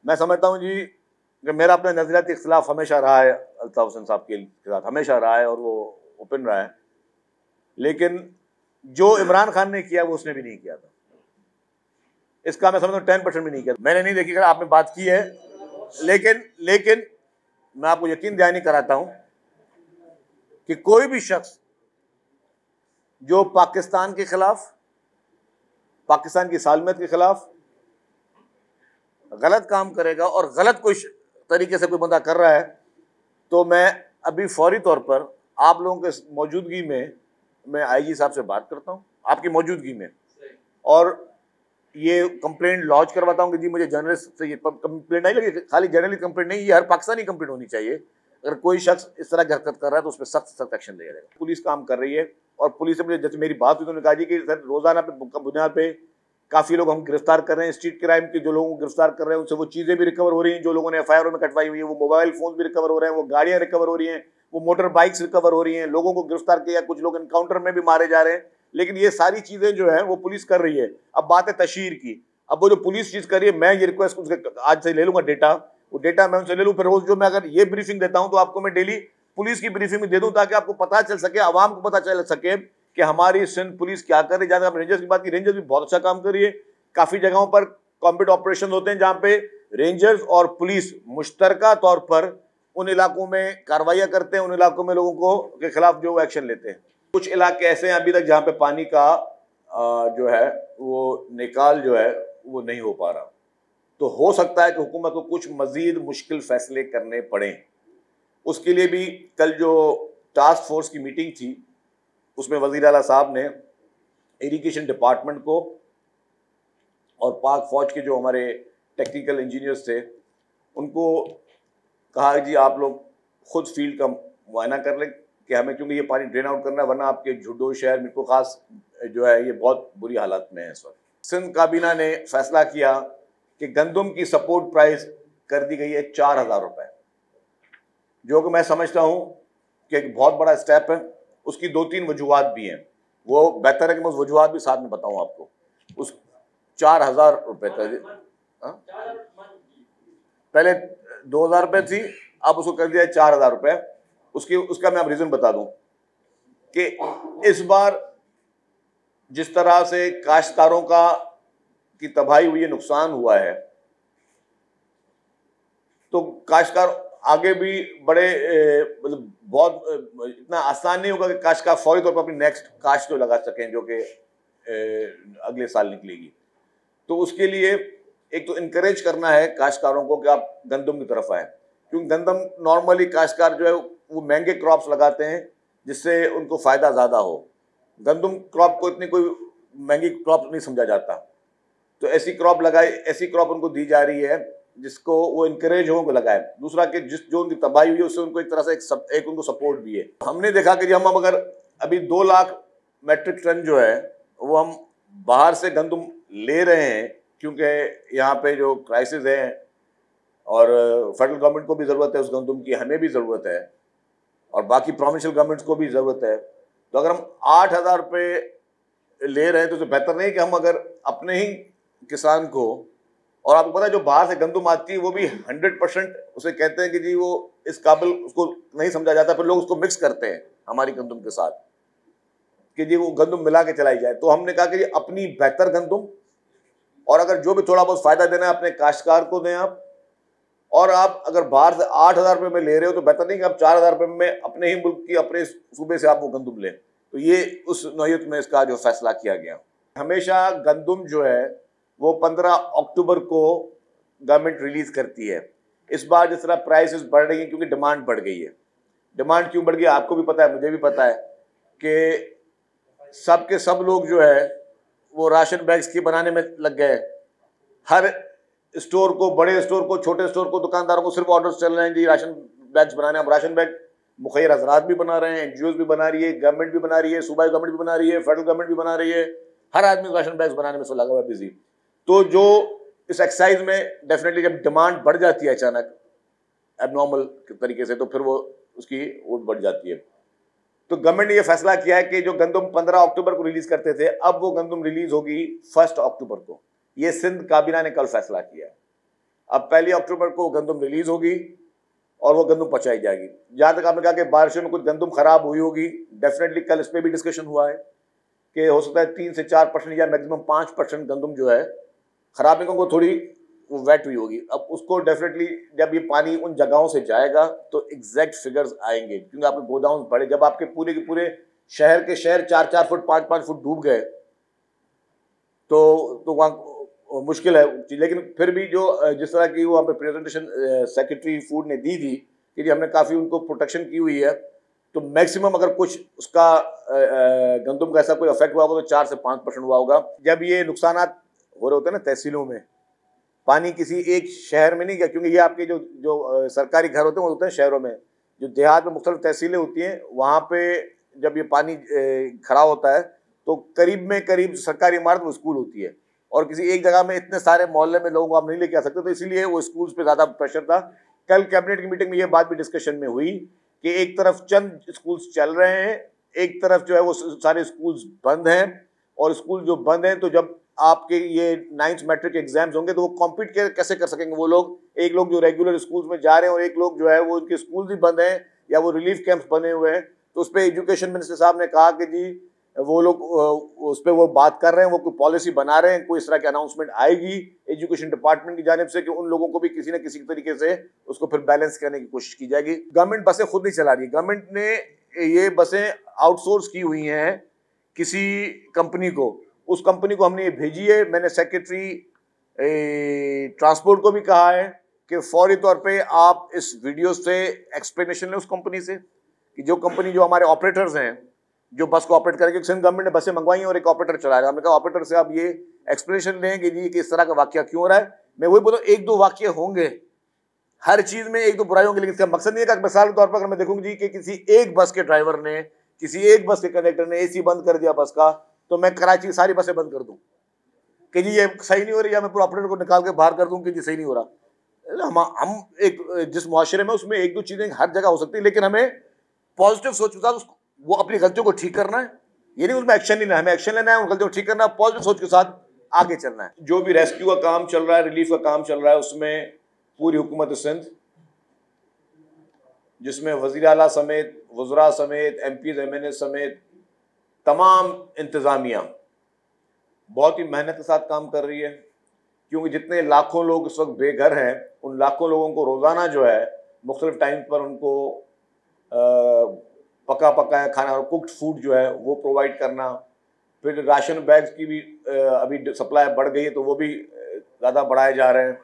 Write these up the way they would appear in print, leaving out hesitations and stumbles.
मैं समझता हूँ जी कि मेरा अपने नजरियाती इख्तिलाफ हमेशा रहा है अल्ताफ हुसैन साहब के साथ, हमेशा रहा है और वो ओपन रहा है, लेकिन जो इमरान खान ने किया वो उसने भी नहीं किया था। इसका मैं समझता हूँ 10% भी नहीं किया। मैंने नहीं देखी, अगर आपने बात की है, लेकिन मैं आपको यकीन दहानी कराता हूं कि कोई भी शख्स जो पाकिस्तान के खिलाफ, पाकिस्तान की सालमियत के खिलाफ गलत काम करेगा और गलत कोई तरीके से कोई बंदा कर रहा है, तो मैं अभी फौरी तौर पर आप लोगों के मौजूदगी में मैं आईजी साहब से बात करता हूं, आपकी मौजूदगी में, और ये कंप्लेंट लॉन्च करवाता हूं कि जी मुझे जर्नलिस्ट से ये कंप्लेंट नहीं लगी, खाली जर्नलिस्ट कंप्लेंट नहीं, ये हर पाकिस्तानी कंप्लेंट होनी चाहिए। अगर कोई शख्स इस तरह की हरकत कर रहा है तो उस पर सख्त एक्शन लिया जाएगा। पुलिस काम कर रही है और पुलिस से मुझे, जैसे मेरी बात हुई तो उन्होंने कहा जी कि सर रोजाना पे बुनियाद पे काफी लोग हम गिरफ्तार कर रहे हैं, स्ट्रीट क्राइम के जो लोगों को गिरफ्तार कर रहे हैं उनसे वो चीजें भी रिकवर हो रही हैं जो लोगों ने एफआईआर में कटवाई हुई है, वो मोबाइल फोन भी रिकवर हो रहे हैं, वो गाड़ियां रिकवर हो रही हैं, वो मोटर बाइक्स रिकवर हो रही हैं, लोगों को गिरफ्तार किया, कुछ लोग एनकाउंटर में भी मारे जा रहे हैं। लेकिन ये सारी चीजें जो है वो पुलिस कर रही है। अब बात है तशहीर की, अब वो जो पुलिस चीज कर रही है, मैं ये रिक्वेस्ट उसके आज से ले लूंगा डेटा, वो डेटा मैं उनसे ले लूँ, फिर रोज जो मैं अगर ये ब्रीफिंग देता हूं तो आपको मैं डेली पुलिस की ब्रीफिंग दे दूं ताकि आपको पता चल सके, आवाम को पता चल सके कि हमारी सिंध पुलिस क्या कर रही है। जहां आप रेंजर्स की बात की, रेंजर्स भी बहुत अच्छा काम कर रही है। काफी जगहों पर कॉम्बैट ऑपरेशन होते हैं जहां पे रेंजर्स और पुलिस मुश्तरका तौर पर उन इलाकों में कार्रवाइयां करते हैं, उन इलाकों में लोगों को के खिलाफ जो एक्शन लेते हैं। कुछ इलाके ऐसे हैं अभी तक जहां पे पानी का जो है वो निकाल जो है वो नहीं हो पा रहा, तो हो सकता है कि हुकूमत को कुछ मजीद मुश्किल फैसले करने पड़े। उसके लिए भी कल जो टास्क फोर्स की मीटिंग थी उसमें वज़ीर आला साहब ने इरिगेशन डिपार्टमेंट को और पाक फौज के जो हमारे टेक्निकल इंजीनियर्स थे उनको कहा जी आप लोग खुद फील्ड का मुआयना कर लें कि हमें, क्योंकि ये पानी ड्रेन आउट करना है, वरना आपके झुड्डो शहर मिरको खास जो है ये बहुत बुरी हालत में है इस वक्त। सिंध काबीना ने फैसला किया कि गंदम की सपोर्ट प्राइस कर दी गई है 4,000 रुपए, जो कि मैं समझता हूं कि एक बहुत बड़ा स्टेप है। उसकी 2-3 वजूहात भी हैं, वो बेहतर है कि मैं उस वजूहात भी साथ में बताऊं आपको। उस 4,000 रुपए का पहले 2,000 रुपए थी, अब उसको कर दिया 4,000 रुपए। उसका मैं अब रीजन बता दूं कि इस बार जिस तरह से काश्तकारों की तबाही हुई है, नुकसान हुआ है, तो काश्तकार आगे भी बड़े मतलब बहुत इतना आसान नहीं होगा कि काश्तकार फौरी तौर पर अपनी नेक्स्ट काश्त तो लगा सकें जो कि अगले साल निकलेगी। तो उसके लिए एक तो इनकरेज करना है काश्तकारों को कि आप गंदम की तरफ आए, क्योंकि गंदम नॉर्मली काश्तकार जो है वो महंगे क्रॉप्स लगाते हैं जिससे उनको फायदा ज्यादा हो। गंदम क्रॉप को इतनी कोई महंगी क्रॉप नहीं समझा जाता, तो ऐसी क्रॉप लगाए, ऐसी क्रॉप उनको दी जा रही है जिसको वो इनकरेज हो लगाए। दूसरा कि जो उनकी तबाही हुई है उससे उनको एक तरह से एक उनको सपोर्ट भी है। हमने देखा कि हम अगर अभी 2 लाख मेट्रिक टन जो है वो हम बाहर से गंदम ले रहे हैं, क्योंकि यहाँ पे जो क्राइसिस है और फेडरल गवर्नमेंट को भी ज़रूरत है उस गंदम की, हमें भी ज़रूरत है और बाकी प्रोविंशियल गवर्नमेंट्स को भी ज़रूरत है। तो अगर हम 8,000 रुपये ले रहे हैं तो बेहतर नहीं कि हम अगर अपने ही किसान को, और आपको पता है जो बाहर से गंदम आती है वो भी 100% उसे कहते हैं कि जी वो इस काबिल उसको नहीं समझा जाता, फिर लोग उसको मिक्स करते हैं हमारी गंदम के साथ कि जी वो गंदम मिला के चलाई जाए। तो हमने कहा कि जी अपनी बेहतर गंदम, और अगर जो भी थोड़ा बहुत फायदा देना है अपने काश्तकार को दें आप, और आप अगर बाहर से 8,000 रुपये में ले रहे हो तो बेहतर नहीं कि आप 4,000 रुपये में अपने ही मुल्क की, अपने सूबे से आप वो गंदम लें। तो ये उस नौयत में इसका जो फैसला किया गया। हमेशा गंदम जो है वो 15 अक्टूबर को गवर्नमेंट रिलीज करती है। इस बार जिस तरह प्राइसेस बढ़ रही हैं क्योंकि डिमांड बढ़ गई है। डिमांड क्यों बढ़ गई आपको भी पता है, मुझे भी पता है कि सब के सब लोग जो है वो राशन बैग्स की बनाने में लग गए। हर स्टोर को, बड़े स्टोर को, छोटे स्टोर को, दुकानदारों को सिर्फ ऑर्डर्स चल रहे हैं जी राशन बैग्स बनाने। अब राशन बैग मुखैर हजरात भी बना रहे हैं, एनजीओज भी बना रही है, गवर्नमेंट भी बना रही है, सूबाई गवर्नमेंट भी बना रही है, फेडरल गवर्नमेंट भी बना रही है, हर आदमी राशन बैग्स बनाने में लगा हुआ है बिजी। तो जो इस एक्सरसाइज में डेफिनेटली जब डिमांड बढ़ जाती है अचानक एबनॉर्मल तरीके से, तो फिर वो उसकी वो बढ़ जाती है। तो गवर्नमेंट ने यह फैसला किया है कि जो गंदम 15 अक्टूबर को रिलीज करते थे, अब वो गंदम रिलीज होगी 1 अक्टूबर को। ये सिंध काबीना ने कल फैसला किया है। अब 1 अक्टूबर को गंदम रिलीज होगी और वो गंदम पहुंचाई जाएगी। जहां तक आपने कहा कि बारिशों में कुछ गंदम खराब हुई होगी, डेफिनेटली कल इस पर भी डिस्कशन हुआ है कि हो सकता है 3 से 4% या मैक्सिमम 5% गंदम जो है खराब नहीं, को थोड़ी वेट हुई होगी। अब उसको डेफिनेटली जब ये पानी उन जगहों से जाएगा तो एग्जैक्ट फिगर्स आएंगे, क्योंकि आपके गोदाउन बड़े, जब आपके पूरे के पूरे शहर के शहर 4-4 फुट 5-5 फुट डूब गए तो वहाँ मुश्किल है। लेकिन फिर भी जो जिस तरह की वहाँ पे प्रेजेंटेशन सेक्रेटरी फूड ने दी थी कि हमने काफ़ी उनको प्रोटेक्शन की हुई है, तो मैक्सिमम अगर कुछ उसका गंदम का ऐसा कोई इफेक्ट हुआ होगा तो 4 से 5% हुआ होगा। जब ये नुकसान हो रहे होते हैं ना तहसीलों में, पानी किसी एक शहर में नहीं गया, क्योंकि ये आपके जो सरकारी घर होते हैं वो होते हैं शहरों में, जो देहात में मुख्तलिफ तहसीलें होती हैं वहाँ पे जब ये पानी खराब होता है तो करीब में करीब सरकारी इमारत वो स्कूल होती है, और किसी एक जगह में इतने सारे मोहल्ले में लोगों को आप नहीं लेके आ सकते, तो इसीलिए वो स्कूल्स पे ज़्यादा प्रेशर था। कल कैबिनेट की मीटिंग में ये बात भी डिस्कशन में हुई कि एक तरफ चंद स्कूल्स चल रहे हैं, एक तरफ जो है वो सारे स्कूल्स बंद हैं, और स्कूल जो बंद हैं तो जब आपके ये 9th मैट्रिक एग्जाम्स होंगे तो वो कॉम्पीट कैसे कर सकेंगे वो लोग, एक लोग जो रेगुलर स्कूल्स में जा रहे हैं और एक लोग जो है वो उनके स्कूल भी बंद हैं या वो रिलीफ कैंप्स बने हुए हैं। तो उस पर एजुकेशन मिनिस्टर साहब ने कहा कि जी वो लोग उस पर वो बात कर रहे हैं, वो कोई पॉलिसी बना रहे हैं, कोई इस तरह की अनाउंसमेंट आएगी एजुकेशन डिपार्टमेंट की जानिब से कि उन लोगों को भी किसी न किसी तरीके से उसको फिर बैलेंस करने की कोशिश की जाएगी। गवर्नमेंट बसें खुद नहीं चला रही, गवर्नमेंट ने ये बसें आउटसोर्स की हुई हैं किसी कंपनी को, उस कंपनी को हमने ये भेजी है। मैंने सेक्रेटरी ट्रांसपोर्ट को भी कहा है कि फौरी तौर पे आप इस वीडियो से एक्सप्लेनेशन लें उस कंपनी से कि जो कंपनी जो हमारे ऑपरेटर्स हैं जो बस को ऑपरेट करेंगे, सिंध गवर्नमेंट ने बसें मंगवाई हैं और एक ऑपरेटर चला रहा है, हमने कहा ऑपरेटर से आप ये एक्सप्लेनेशन लें कि जी कि इस तरह का वाकया क्यों हो रहा है। मैं वही बोलूँ, 1-2 वाकये होंगे, हर चीज में 1-2 बुराई होंगी, लेकिन इसका मकसद नहीं है कि मिसाल के तौर पर अगर मैं देखूंगी जी कि किसी एक बस के ड्राइवर ने, किसी एक बस के कंडक्टर ने एसी बंद कर दिया बस का, तो मैं कराची की सारी बसें बंद कर दूं कि जी ये सही नहीं हो रही, या मैं पूरा ऑपरेटर को निकाल के बाहर कर दूं कि जी सही नहीं हो रहा। हम एक जिस मुआशरे में उसमें 1-2 चीजें हर जगह हो सकती है, लेकिन हमें पॉजिटिव सोच के साथ वो अपनी गलतियों को ठीक करना है, ये नहीं उसमें एक्शन लेना है, हमें एक्शन लेना है, उन गलतियों को ठीक करना है, पॉजिटिव सोच के साथ आगे चलना है। जो भी रेस्क्यू का काम चल रहा है, रिलीफ का काम चल रहा है, उसमें पूरी हुकूमत सिंध, जिसमें वज़ीर आला समेत, वज़रा समेत, MPs MNA समेत तमाम इंतज़ामिया बहुत ही मेहनत के साथ काम कर रही है, क्योंकि जितने लाखों लोग इस वक्त बेघर हैं, उन लाखों लोगों को रोज़ाना जो है मुख्तलिफ टाइम पर उनको पका पकाया खाना और कुक्ड फूड जो है वो प्रोवाइड करना, फिर राशन बैग्स की भी अभी सप्लाई बढ़ गई है तो वो भी ज़्यादा बढ़ाए जा रहे हैं,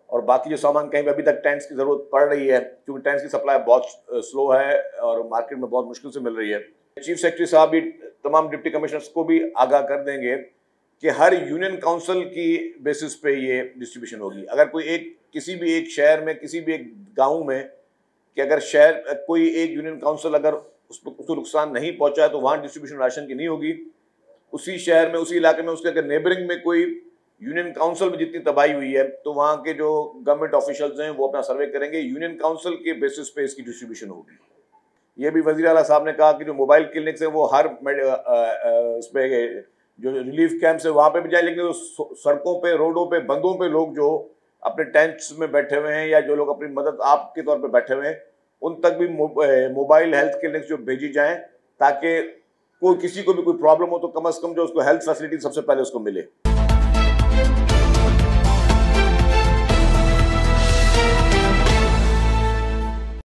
और बाकी जो सामान कहीं भी अभी तक टेंट्स की ज़रूरत पड़ रही है, क्योंकि टेंट्स की सप्लाई बहुत स्लो है और मार्केट में बहुत मुश्किल से मिल रही है। चीफ सेक्रेटरी साहब भी तमाम डिप्टी कमिश्नर्स को भी आगाह कर देंगे कि हर यूनियन काउंसिल की बेसिस पे ये डिस्ट्रीब्यूशन होगी। अगर कोई एक किसी भी एक शहर में, किसी भी एक गाँव में कि अगर शहर कोई एक यूनियन काउंसिल अगर उसको नुकसान नहीं पहुंचा है तो वहाँ डिस्ट्रीब्यूशन राशन की नहीं होगी। उसी शहर में, उसी इलाके में, उसके अगर नेबरिंग में कोई यूनियन काउंसिल में जितनी तबाही हुई है तो वहाँ के जो गवर्नमेंट ऑफिशियल्स हैं वो अपना सर्वे करेंगे, यूनियन काउंसिल के बेसिस पे इसकी डिस्ट्रीब्यूशन होगी। ये भी वज़ीर आला साहब ने कहा कि जो मोबाइल क्लिनिक्स हैं वो हर उस पर जो रिलीफ कैंप्स है वहाँ पे भी जाए, लेकिन सड़कों पे, रोडों पे, बंदों पे लोग जो अपने टेंट्स में बैठे हुए हैं या जो लोग अपनी मदद आपके तौर पे बैठे हुए हैं, उन तक भी मोबाइल हेल्थ क्लिनिक्स जो भेजी जाएं, ताकि कोई किसी को भी कोई प्रॉब्लम हो तो कम से कम जो उसको हेल्थ फैसिलिटी सबसे पहले उसको मिले।